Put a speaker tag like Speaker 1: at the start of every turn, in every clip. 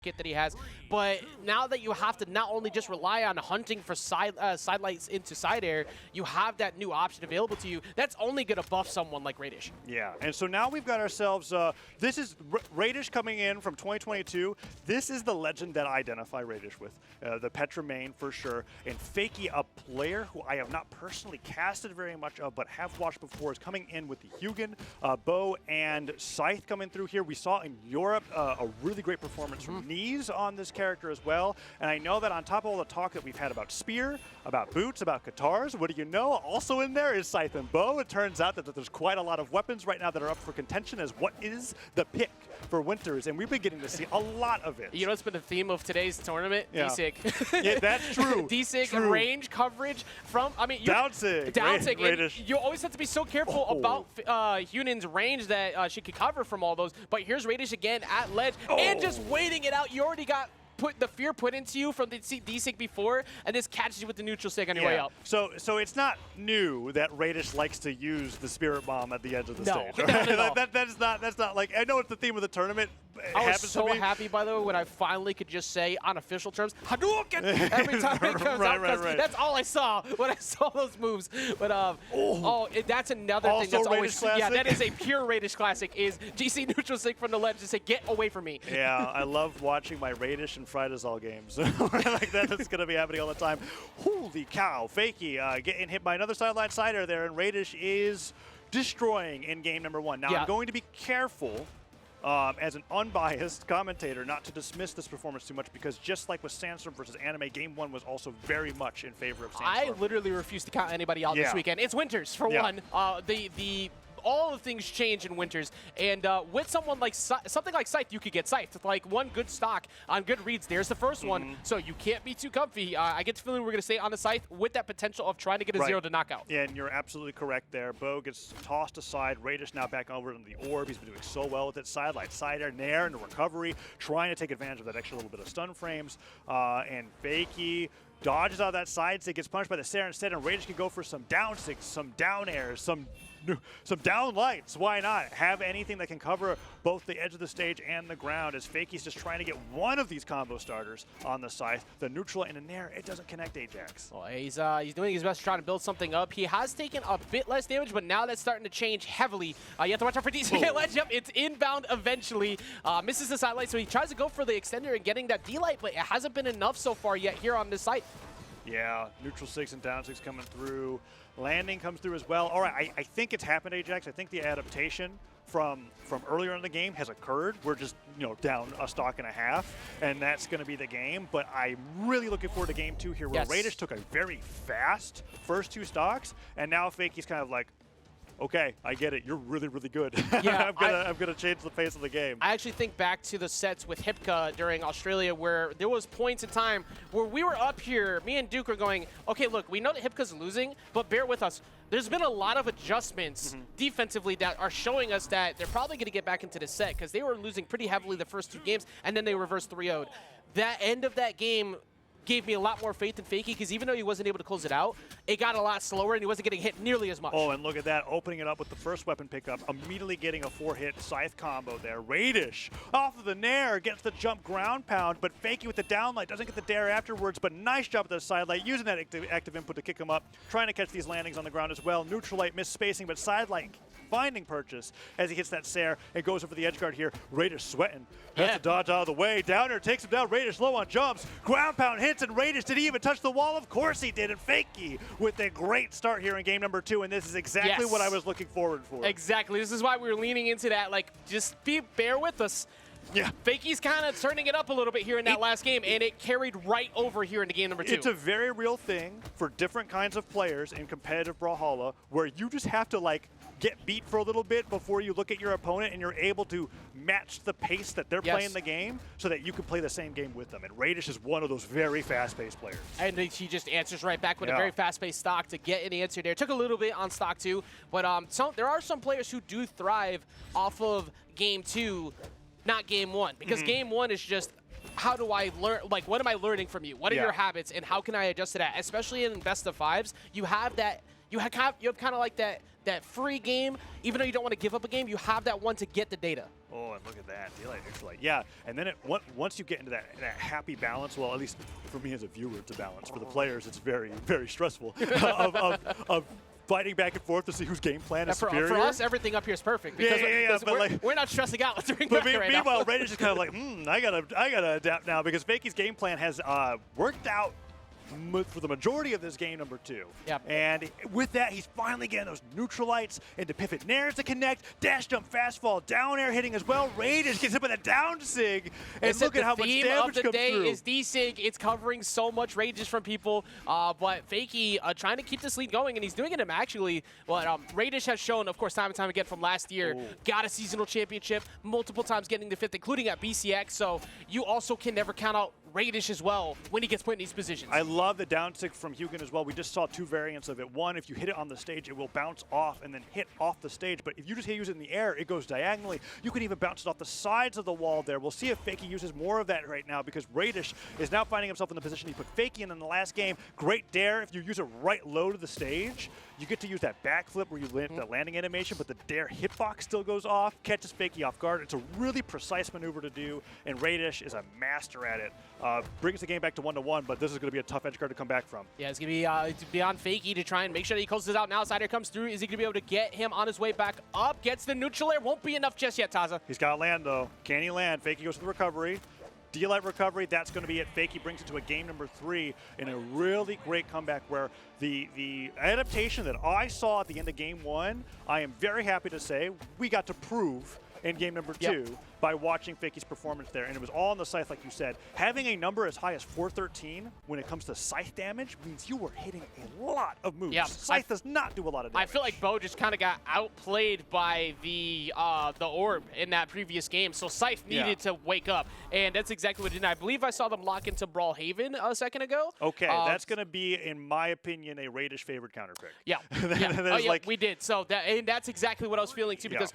Speaker 1: kit that he has, but now that you have to not only just rely on hunting for side lights into side air, you have that new option available to you. That's only going to buff someone like Raydish.
Speaker 2: Yeah, and so now we've got ourselves, this is Raydish coming in from 2022. This is the legend that I identify Raydish with, the Petra main for sure, and Fakey, a player who I have not personally casted very much of, but have watched before, is coming in with the Hugin, bow, and Scythe coming through here. We saw in Europe a really great performance from Knees on this character as well, and I know that on top of all the talk that we've had about Spear, about Boots, about Guitars, what do you know? Also in there is Scythe and Bow. It turns out that there's quite a lot of weapons right now that are up for contention as what is the pick for Winters, and we've been getting to see a lot of it.
Speaker 1: You know what's been the theme of today's tournament?
Speaker 2: Yeah.
Speaker 1: D-Sig.
Speaker 2: Yeah, that's true.
Speaker 1: D-Sig and range coverage from, I mean,
Speaker 2: Down-Sig.
Speaker 1: Down-Sig. You always have to be so careful about Hunin's range that she could cover from all those, but here's Radish again at ledge and just waiting it out. You already got the fear put into you from the D-Sig before, and this catches you with the neutral sig on your way up.
Speaker 2: So it's not new that Radish likes to use the Spirit Bomb at the edge of the stage.
Speaker 1: No,
Speaker 2: right? That's not like, I know it's the theme of the tournament.
Speaker 1: I was so happy, by the way, when I finally could just say, on official terms, Hadouken every time it comes out.
Speaker 2: Right.
Speaker 1: That's all I saw when I saw those moves. But that's another thing that's always
Speaker 2: classic.
Speaker 1: Yeah, that is a pure Radish classic. Is GC neutral sig from the ledge to say, get away from me.
Speaker 2: Yeah, I love watching my Radish and Frydazol games. Like that's going to be happening all the time. Holy cow! Fakey getting hit by another sideline sider there, and Radish is destroying in game number 1. Now I'm going to be careful. As an unbiased commentator, not to dismiss this performance too much, because just like with Sandstorm versus Anime, Game 1 was also very much in favor of Sandstorm.
Speaker 1: I literally refuse to count anybody out this weekend. It's Winters, for one. All the things change in Winters, and with someone like something like Scythe, you could get Scythe. Like one good stock on good reads, there's the first one, so you can't be too comfy. I get the feeling we're going to stay on the Scythe with that potential of trying to get a 0 to knockout.
Speaker 2: Yeah, and you're absolutely correct there. Bo gets tossed aside. Radish now back over in the orb. He's been doing so well with it. Sidelight, side air, nair, and the recovery, trying to take advantage of that extra little bit of stun frames. And Fakey dodges out of that side stick, gets punished by the Sarah instead, and Radish can go for some down sticks, some down airs, some down lights. Why not? Have anything that can cover both the edge of the stage and the ground, as Fakey's just trying to get one of these combo starters on the Scythe. The neutral and a nair, it doesn't connect Ajax.
Speaker 1: Well, he's doing his best trying to build something up. He has taken a bit less damage, but now that's starting to change heavily. You have to watch out for D-Sig at ledge. Yep, it's inbound eventually. Misses the side light, so he tries to go for the extender and getting that D-light, but it hasn't been enough so far yet here on this site.
Speaker 2: Yeah, neutral 6 and down 6 coming through. Landing comes through as well. All right, I think it's happened, Ajax. I think the adaptation from earlier in the game has occurred. We're just, down a stock and a half, and that's going to be the game. But I'm really looking forward to game 2 here, where Radish took a very fast first 2 stocks, and now Fakey's kind of like, okay, I get it. You're really, really good.
Speaker 1: Yeah,
Speaker 2: I'm gonna change the face of the game.
Speaker 1: I actually think back to the sets with Hipka during Australia, where there was points in time where we were up here, me and Duke were going, okay, look, we know that Hipka's losing, but bear with us. There's been a lot of adjustments defensively that are showing us that they're probably going to get back into the set, because they were losing pretty heavily the first 2 games, and then they reversed 3-0'd. That end of that game gave me a lot more faith in Fakey, because even though he wasn't able to close it out, it got a lot slower and he wasn't getting hit nearly as much.
Speaker 2: Oh, and look at that, opening it up with the first weapon pickup, immediately getting a 4-hit Scythe combo there. Radish off of the nair, gets the jump ground pound, but Fakey with the downlight doesn't get the dare afterwards, but nice job with the sidelight, using that active input to kick him up, trying to catch these landings on the ground as well. Neutral light miss spacing, but sidelight finding purchase as he hits that Sair and goes over the edge guard here. Radish sweating. Has to dodge out of the way. Downer takes him down. Radish low on jumps. Ground pound hits, and Radish, did he even touch the wall? Of course he did. And Fakey with a great start here in game number 2, and this is exactly what I was looking forward for.
Speaker 1: Exactly. This is why we were leaning into that. Like, just bear with us. Yeah. Fakey's kind of turning it up a little bit here in that last game, and it carried right over here into game number 2.
Speaker 2: It's a very real thing for different kinds of players in competitive Brawlhalla, where you just have to, like, get beat for a little bit before you look at your opponent, and you're able to match the pace that they're playing the game so that you can play the same game with them. And Radish is one of those very fast-paced players.
Speaker 1: And he just answers right back with a very fast-paced stock to get an answer there. Took a little bit on stock 2, but there are some players who do thrive off of game 2, not game 1, because game 1 is just, how do I learn, like, what am I learning from you? What are your habits, and how can I adjust to that? Especially in best of 5s, you have that you have kind of like that free game. Even though you don't want to give up a game, you have that one to get the data.
Speaker 2: Oh, and look at that. Daylight Neutralite. Yeah, and then once you get into that happy balance, well, at least for me as a viewer, it's a balance. For the players, it's very, very stressful of fighting back and forth to see whose game plan is superior.
Speaker 1: For us, everything up here is perfect because we're not stressing out during
Speaker 2: but
Speaker 1: right
Speaker 2: meanwhile,
Speaker 1: now.
Speaker 2: Radish is kind of like, I gotta adapt now because Fakey's game plan has worked out for the majority of this game number 2.
Speaker 1: Yep.
Speaker 2: And with that, he's finally getting those neutralites into pivot nairs to connect, dash jump, fast fall, down air hitting as well. Raydish gets hit with a down sig, and look at how much damage comes through.
Speaker 1: The theme of the day is D-Sig. It's covering so much Raydish from people, but Fakey trying to keep this lead going, and he's doing it actually. But Raydish has shown, of course, time and time again from last year, got a seasonal championship, multiple times getting the 5th, including at BCX, so you also can never count out Raydish as well when he gets put in these positions.
Speaker 2: I love the down stick from Hugin as well. We just saw 2 variants of it. One, if you hit it on the stage, it will bounce off and then hit off the stage. But if you just use it in the air, it goes diagonally. You can even bounce it off the sides of the wall there. We'll see if Fakey uses more of that right now because Raydish is now finding himself in the position he put Fakey in the last game. Great dare. If you use it right low to the stage, you get to use that backflip where you land the landing animation, but the dare hitbox still goes off, catches Fakey off guard. It's a really precise maneuver to do, and Raydish is a master at it. Brings the game back to 1-1, but this is going to be a tough edge guard to come back from.
Speaker 1: Yeah, it's going to be on Fakey to try and make sure that he closes it out. Now Outsider comes through. Is he going to be able to get him on his way back up? Gets the neutral air. Won't be enough just yet, Taza.
Speaker 2: He's got to land, though. Can he land? Fakey goes to the recovery. D-Light recovery, that's going to be it. Fakey brings it to a game number 3 in a really great comeback where the adaptation that I saw at the end of game 1, I am very happy to say we got to prove in game number 2 by watching Fakey's performance there. And it was all on the scythe, like you said. Having a number as high as 413 when it comes to scythe damage means you were hitting a lot of moves.
Speaker 1: Yeah,
Speaker 2: Scythe does not do a lot of damage.
Speaker 1: I feel like Bo just kind of got outplayed by the orb in that previous game, so Scythe needed to wake up, and that's exactly what it did. I believe I saw them lock into Brawlhaven a second ago.
Speaker 2: Okay, that's going to be, in my opinion, a Raydish favored counter pick.
Speaker 1: Yeah, we did. So that's exactly what I was feeling too, because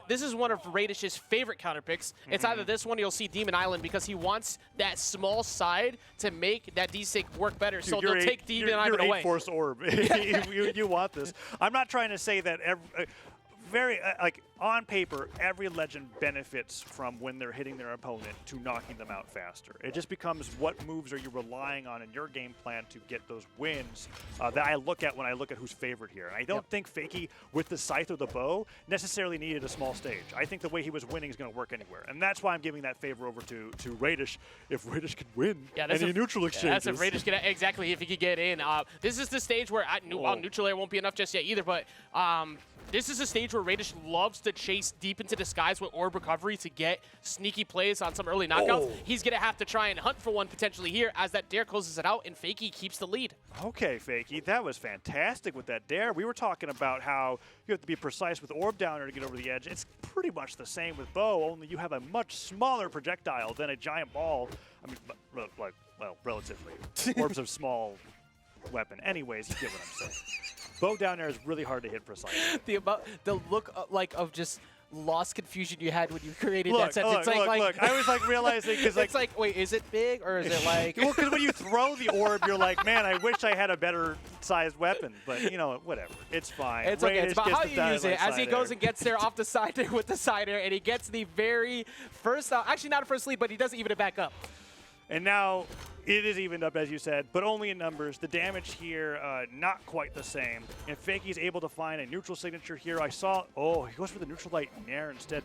Speaker 1: this is one of Raydish's favorite counter picks. It's either this one or you'll see Demon Island, because he wants that small side to make that D-Sig work better. Dude, so they'll take Demon Island away.
Speaker 2: Force orb. you want this. I'm not trying to say that like on paper, every legend benefits from when they're hitting their opponent to knocking them out faster. It just becomes what moves are you relying on in your game plan to get those wins that I look at when I look at who's favored here. And I don't think Fakey with the scythe or the bow necessarily needed a small stage. I think the way he was winning is going to work anywhere. And that's why I'm giving that favor over to Raydish. If Raydish could win any neutral exchanges.
Speaker 1: That's if Raydish could, exactly, if he could get in. This is the stage where neutral air won't be enough just yet either, but this is a stage where Raydish loves to chase deep into the skies with orb recovery to get sneaky plays on some early knockouts. He's going to have to try and hunt for one potentially here as that dare closes it out, and Fakey keeps the lead.
Speaker 2: Okay, Fakey, that was fantastic with that dare. We were talking about how you have to be precise with orb downer to get over the edge. It's pretty much the same with bow, only you have a much smaller projectile than a giant ball. I mean, well, relatively. Orb's a small weapon. Anyways, you get what I'm saying. Bow down there is really hard to hit precisely.
Speaker 1: The look of just lost confusion you had when you created that sentence.
Speaker 2: Look. I was like realizing because
Speaker 1: it's like, wait, is it big or is it like?
Speaker 2: Well, because when you throw the orb, you're like, man, I wish I had a better sized weapon. But you know, whatever, it's fine.
Speaker 1: It's okay. It's about how you use it. As he goes and gets there off the side there with the side air, and he gets the very first, actually not a first lead, but he doesn't even it back up.
Speaker 2: And now it is evened up, as you said, but only in numbers. The damage here, not quite the same. And Fakey's able to find a neutral signature here. I saw, he goes for the neutral light nair instead.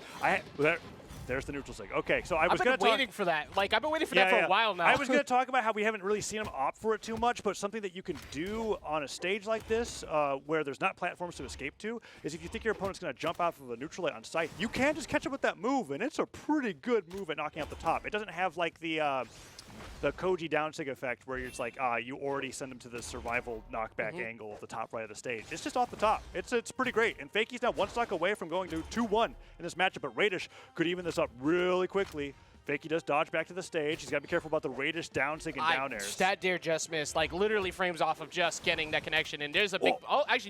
Speaker 2: There's the neutral sig. Okay, so I was going to
Speaker 1: waiting for that. Like, I've been waiting for that for a while now.
Speaker 2: I was going to talk about how we haven't really seen him opt for it too much, but something that you can do on a stage like this where there's not platforms to escape to is if you think your opponent's going to jump out of the neutral light on sight, you can just catch up with that move, and it's a pretty good move at knocking out the top. It doesn't have, like, the Koji downsig effect where it's like, you already send them to the survival knockback angle of the top right of the stage. It's just off the top. It's pretty great. And Fakey's now one stock away from going to 2-1 in this matchup, but Raydish could even this up really quickly. Fakey does dodge back to the stage. He's got to be careful about the Raydish downsig and down airs.
Speaker 1: That dare just missed, like literally frames off of just getting that connection. And there's a big,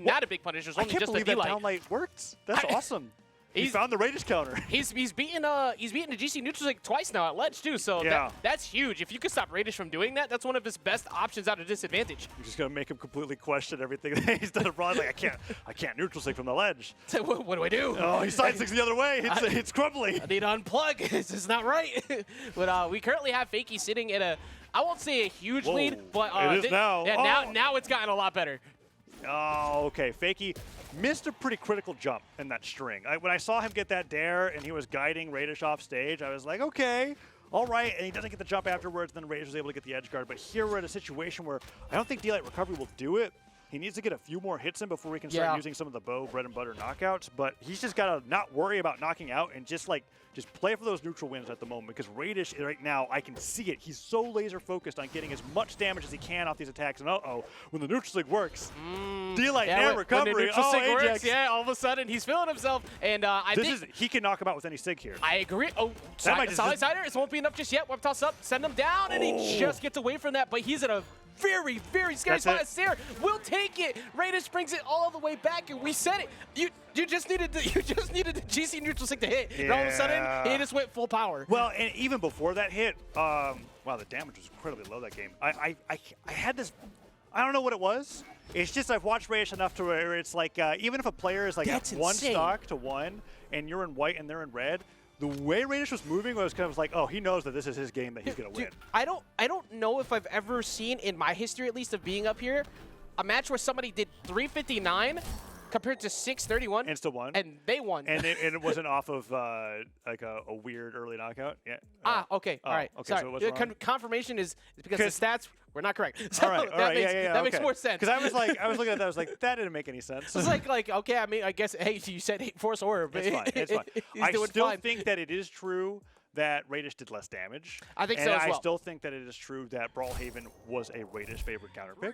Speaker 1: not a big punish. There's only just a D-light.
Speaker 2: I can't believe that downlight worked. That's awesome. He found the Radish counter.
Speaker 1: He's beaten the GC neutral like twice now at ledge too, so that's huge. If you could stop Radish from doing that, that's one of his best options out of disadvantage.
Speaker 2: You're just gonna make him completely question everything that he's done abroad. Like I can't neutral sync from the ledge.
Speaker 1: So what do I do?
Speaker 2: Oh, he side sticks the other way. It's crumbly.
Speaker 1: I need to unplug. This is not right. But we currently have Fakey sitting at I won't say a huge lead, but
Speaker 2: it is now.
Speaker 1: Yeah, now it's gotten a lot better.
Speaker 2: Oh, okay. Fakey missed a pretty critical jump in that string. When I saw him get that dare and he was guiding Radish off stage, I was like, okay, all right. And he doesn't get the jump afterwards, then Radish was able to get the edge guard. But here we're at a situation where I don't think D-Light Recovery will do it. He needs to get a few more hits in before we can start using some of the bow bread and butter knockouts. But he's just got to not worry about knocking out and just play for those neutral wins at the moment, because Radish right now, I can see it. He's so laser focused on getting as much damage as he can off these attacks. And when the neutral sig works, D-Light air recovery.
Speaker 1: When the neutral sig works, all of a sudden he's feeling himself. And I think
Speaker 2: he can knock him out with any sig here.
Speaker 1: I agree. Oh, solid sider. It won't be enough just yet. Web toss up, send him down, and he just gets away from that. But he's in a very, very scary spot. Sarah will take it. Radish brings it all the way back, and we said it. You just needed the GC neutral sync to hit. And all of a sudden, he just went full power.
Speaker 2: Well, and even before that hit, wow, the damage was incredibly low that game. I had this. I don't know what it was. It's just I've watched Radish enough to where it's like even if a player is like at one stock to one, and you're in white and they're in red. The way Radish was moving was kind of like, oh, he knows that this is his game that he's going to win.
Speaker 1: I don't know if I've ever seen, in my history at least of being up here, a match where somebody did 359 compared to 631.
Speaker 2: And still won.
Speaker 1: And they won.
Speaker 2: And it wasn't off of like a weird early knockout? Yeah.
Speaker 1: Okay. All right.
Speaker 2: Okay,
Speaker 1: sorry.
Speaker 2: so it was
Speaker 1: confirmation is because the stats were not correct. So
Speaker 2: all right.
Speaker 1: that makes more sense.
Speaker 2: Because I was looking at that, I was like, that didn't make any sense.
Speaker 1: It's like, okay, I mean, I guess, hey, you said Force Orb.
Speaker 2: It's fine. It's fine. I still think that it is true that Radish did less damage.
Speaker 1: I think so as well.
Speaker 2: And I still think that it is true that Brawlhaven was a Radish favorite counterpick.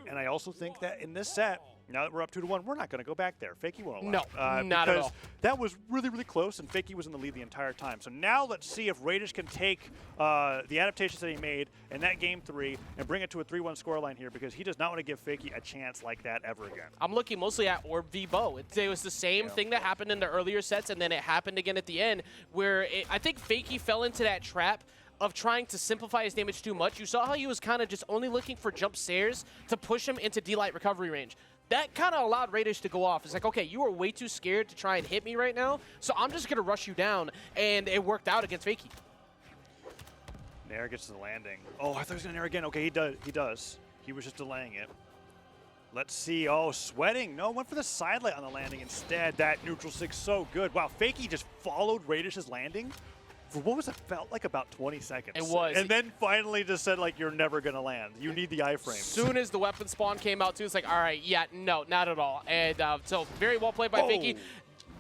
Speaker 2: And I also think that in this set, now that we're up 2-1, we're not going to go back there. Fakey won't allow
Speaker 1: it. Not at all.
Speaker 2: Because that was really, really close, and Fakey was in the lead the entire time. So now let's see if Radish can take the adaptations that he made in that game 3 and bring it to a 3-1 scoreline here, because he does not want to give Fakey a chance like that ever again.
Speaker 1: I'm looking mostly at Orb v Bow. It was the same thing that happened in the earlier sets, and then it happened again at the end, where I think Fakey fell into that trap of trying to simplify his damage too much. You saw how he was kind of just only looking for jump stairs to push him into D-Light recovery range. That kind of allowed Radish to go off. It's like, okay, you are way too scared to try and hit me right now, so I'm just going to rush you down, and it worked out against Fakey.
Speaker 2: Nair gets to the landing. Oh, I thought he was going to Nair again. Okay, he does. He was just delaying it. Let's see. Oh, sweating. No, went for the side light on the landing instead. That neutral six so good. Wow, Fakey just followed Radish's landing for what was it felt like about 20 seconds.
Speaker 1: It was.
Speaker 2: And then finally just said, like, you're never going to land. You need the iframe.
Speaker 1: As soon as the weapon spawn came out, too, it's like, all right, yeah, no, not at all. And so very well played by Fakey.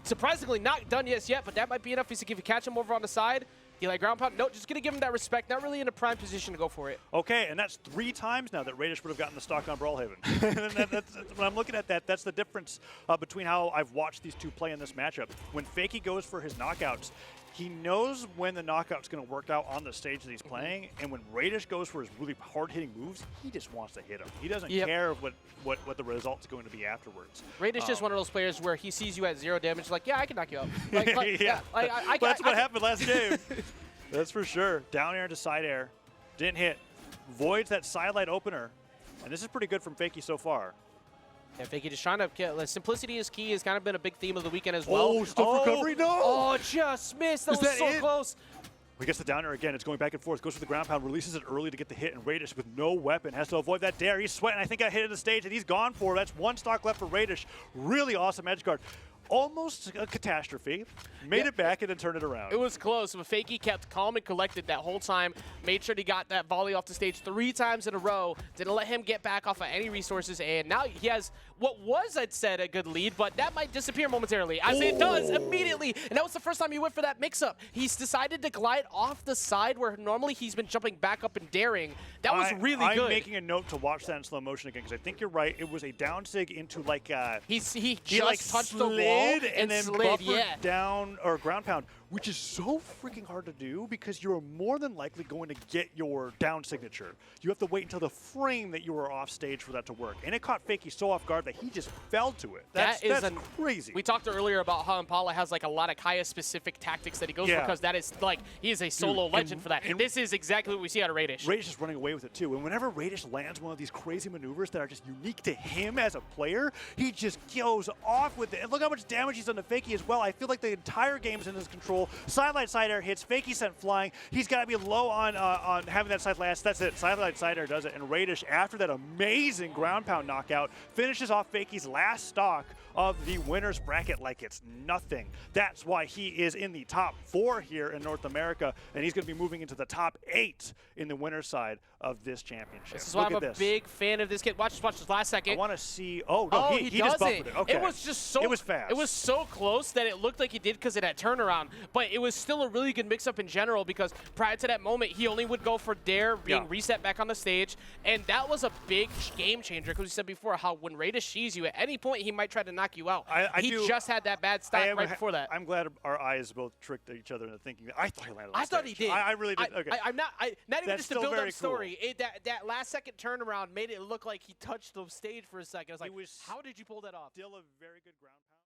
Speaker 1: Surprisingly not done yet, but that might be enough. If you catch him over on the side, you like ground pound? No, just going to give him that respect. Not really in a prime position to go for it.
Speaker 2: Okay, and that's 3 times now that Radish would have gotten the stock on Brawlhaven. When I'm looking at that, that's the difference between how I've watched these two play in this matchup. When Fakey goes for his knockouts, he knows when the knockout's going to work out on the stage that he's playing, and when Radish goes for his really hard-hitting moves, he just wants to hit him. He doesn't care what the result's going to be afterwards.
Speaker 1: Radish is one of those players where he sees you at 0 damage, like, yeah, I can knock you out.
Speaker 2: That's what happened last game. That's for sure. Down air to side air. Didn't hit. Voids that side light opener. And this is pretty good from Fakey so far.
Speaker 1: Yeah, Fakey just trying to get simplicity is key has kind of been a big theme of the weekend as well.
Speaker 2: Oh, stuff recovery, no!
Speaker 1: Oh, just missed. That was so close.
Speaker 2: He gets the down air again. It's going back and forth. Goes for the ground pound. Releases it early to get the hit. And Radish with no weapon has to avoid that dare. He's sweating. I think I hit at the stage that he's gone for. That's 1 stock left for Radish. Really awesome edge guard. Almost a catastrophe. Made it back and then turned it around.
Speaker 1: It was close, but Fakey kept calm and collected that whole time. Made sure he got that volley off the stage 3 times in a row. Didn't let him get back off of any resources. And now he has what was, I'd said, a good lead, but that might disappear momentarily, as it does immediately. And that was the first time he went for that mix-up. He's decided to glide off the side where normally he's been jumping back up and daring. That was really good.
Speaker 2: I'm making a note to watch that in slow motion again, because I think you're right. It was a down sig into like
Speaker 1: he just touched the wall
Speaker 2: and then
Speaker 1: slid,
Speaker 2: buffered down, or ground pound. which is so freaking hard to do because you're more than likely going to get your down signature. You have to wait until the frame that you were off stage for that to work. And it caught Fakey so off guard that he just fell to it. That's crazy.
Speaker 1: We talked earlier about how Impala has like a lot of Kaya-specific tactics that he goes for because that is like, he is a solo legend for that. And this is exactly what we see out of Raydish.
Speaker 2: Raydish is running away with it too. And whenever Raydish lands one of these crazy maneuvers that are just unique to him as a player, he just goes off with it. And look how much damage he's done to Fakey as well. I feel like the entire game is in his control. Sideline side air hits, Fakey sent flying. He's got to be low on having that side last. That's it. Sideline side air does it. And Raydish, after that amazing ground pound knockout, finishes off Fakey's last stock of the winner's bracket like it's nothing. That's why he is in the top 4 here in North America, and he's going to be moving into the top 8 in the winner's side of this championship.
Speaker 1: This is why I'm a big fan of this kid. Watch this last second.
Speaker 2: I want to see. Oh, no, he just buffered it. Okay.
Speaker 1: It was just so.
Speaker 2: It was fast.
Speaker 1: It was so close that it looked like he did because of that turnaround. But it was still a really good mix-up in general because prior to that moment, he only would go for Dare being reset back on the stage, and that was a big game changer because we said before how when Radish sees you at any point, he might try to knock you out. He just had that bad stop right before that.
Speaker 2: I'm glad our eyes both tricked each other into thinking that. I thought he landed on
Speaker 1: I thought he did.
Speaker 2: I really did. Okay.
Speaker 1: I'm not. Not even just to build up story.
Speaker 2: Cool.
Speaker 1: That last second turnaround made it look like he touched the stage for a second. I was like, how did you pull that off?
Speaker 2: Still a very good ground pound.